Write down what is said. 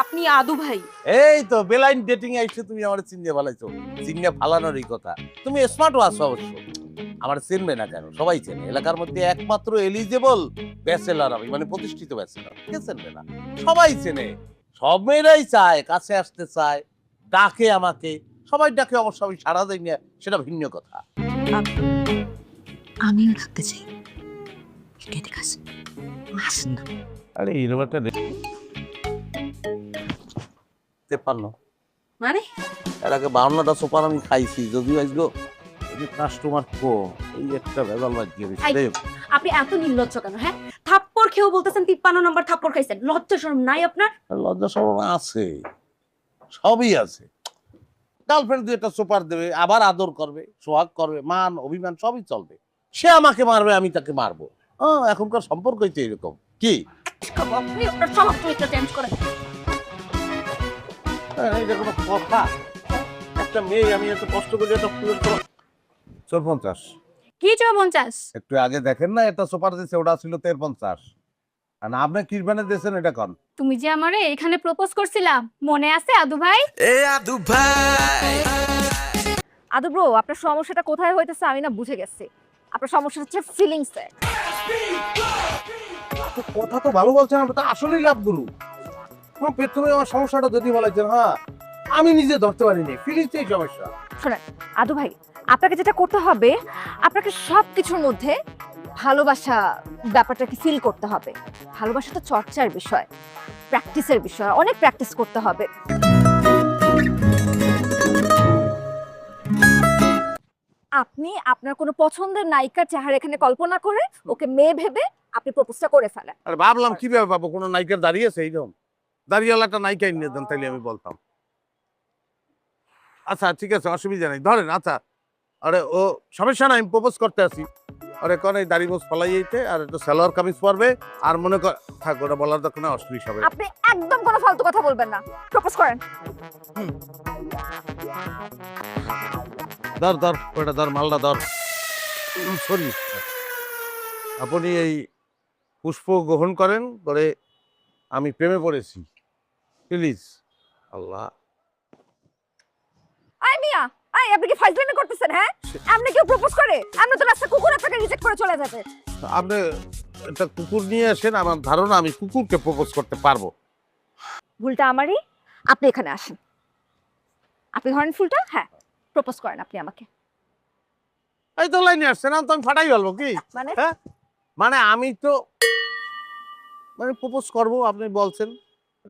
আপনি আদু ভাই। এই তো বেলাইন ডেটিং আইছে, তুমি আমার চিনিয়ে ফেলাইছো। চিনিয়ে ফালানোরই কথা। তুমি স্মার্ট আছো অবশ্য। আমার চিনবে না কেন? সবাই চেনে। এলাকার মধ্যে একমাত্র এলিজেবল ব্যাচেলর আমি, মানে প্রতিষ্ঠিত ব্যাচেলর। কে চিনবে না? সবাই চেনে। সব মেয়েরাই চায়, কাছে আসতে চায়, ডাকে আমাকে। সবাই ডাকে, অবশ্য আমি সাড়া দেই না, সেটা ভিন্ন কথা। আমিও থাকতে চাই। এদিকে আসেন। আসেন না। আরে এরকম একটা 53 মানে এর আগে 52টা সোপার আমি খাইছি, যদিও আজকে কাস্টমার কম, এই একটা ভেজাল বাজিয়ে আই, দিচ্ছে। আপনি এত নির্লজ্জ কেন? হ্যাঁ, থাপ্পড় খেয়েও বলতেছেন 53 নম্বর থাপ্পড় খাইছেন। লজ্জা শরম নাই আপনার? লজ্জা শরম আছে, সবই আছে। গার্লফ্রেন্ড দুই একটা সুপার দেবে, আবার আদর করবে, সোহাগ করবে, মান অভিমান সবই চলবে। সে আমাকে মারবে, আমি তাকে মারবো। এখনকার সম্পর্কই তো এরকম। কি আপনি আপনার স্বভাব চরিত্র চেঞ্জ করেন। এটা কোনো কথা? একটা মেয়ে আমি এত কষ্ট করে একটা ফুলের তোড়া 54। কি 54? একটু আগে দেখেন না, একটা সুপার দিছে, ওটা ছিল 53। আর আপনি কি বানে দিয়েছেন এটা কোন? তুমি যে আমারে এখানে প্রপোজ করছিলা, মনে আছে আদু ভাই? আদু ভাই, আদু ব্রো, আপনার সমস্যাটা কোথায় হইতেছে আমি না বুঝে গেছি। আপনার সমস্যা হচ্ছে ফিলিংসে। কথা তো ভালো বলছেন, আমরা তো আসলেই লাভ গুরু। প্রথমে আমার সমস্যাটা যদি বলেছেন, হ্যাঁ আমি নিজে ধরতে পারিনি, ফিলিংসেই সমস্যা। শোনেন আদু ভাই, আপনাকে যেটা করতে হবে, আপনাকে সবকিছুর মধ্যে ভালোবাসা ব্যাপারটাকে ফিল করতে হবে। ভালোবাসা তো চর্চার বিষয়, প্র্যাকটিসের বিষয়, অনেক প্র্যাকটিস করতে হবে। আপনি আপনার কোনো পছন্দের নায়িকার চেহারা এখানে কল্পনা করে ওকে মেয়ে ভেবে আপনি প্রপোজটা করে ফেলেন। আর ভাবলাম কিভাবে পাবো, কোনো নায়িকার দাঁড়িয়েছে এইরকম? দাঁড়িয়েওয়ালা একটা নায়িকাই নিয়ে দেন, তাইলে আমি বলতাম। আচ্ছা ঠিক আছে, অসুবিধা নেই, ধরেন। আচ্ছা, আরে ও সমস্যা নাই, আমি প্রপোজ করতে আসি। আরে কোন এই দাড়ি মোছ ফলাই যেতে, আর একটু সালোয়ার কামিজ পরবে, আর মনে কর থাক, ওটা বলার দরকার না, অশ্লীল হবে। আপনি একদম কোনো ফালতু কথা বলবেন না, প্রপোজ করেন। ধর ধর, ওটা ধর, মালটা ধর। সরি, আপনি এই পুষ্প গ্রহণ করেন, করে আমি প্রেমে পড়েছি, প্লিজ। আল্লাহ, আই মিয়া, আই আপনি কি ফাইজলামি করতেছেন? হ্যাঁ, আপনি কেউ প্রপোজ করে আপনি তো রাস্তা কুকুর আপনাকে রিজেক্ট করে চলে যাবে। আপনি একটা কুকুর নিয়ে আসেন, আমার ধারণা আমি কুকুরকে প্রপোজ করতে পারবো। ভুলটা আমারই, আপনি এখানে আসেন। আপনি ধরেন ফুলটা, হ্যাঁ প্রপোজ করেন আপনি আমাকে। এই তো লাইনে আসছে না, তো আমি ফাটাই ফেলবো কি? মানে হ্যাঁ, মানে আমি তো মানে প্রপোজ করবো, আপনি বলছেন।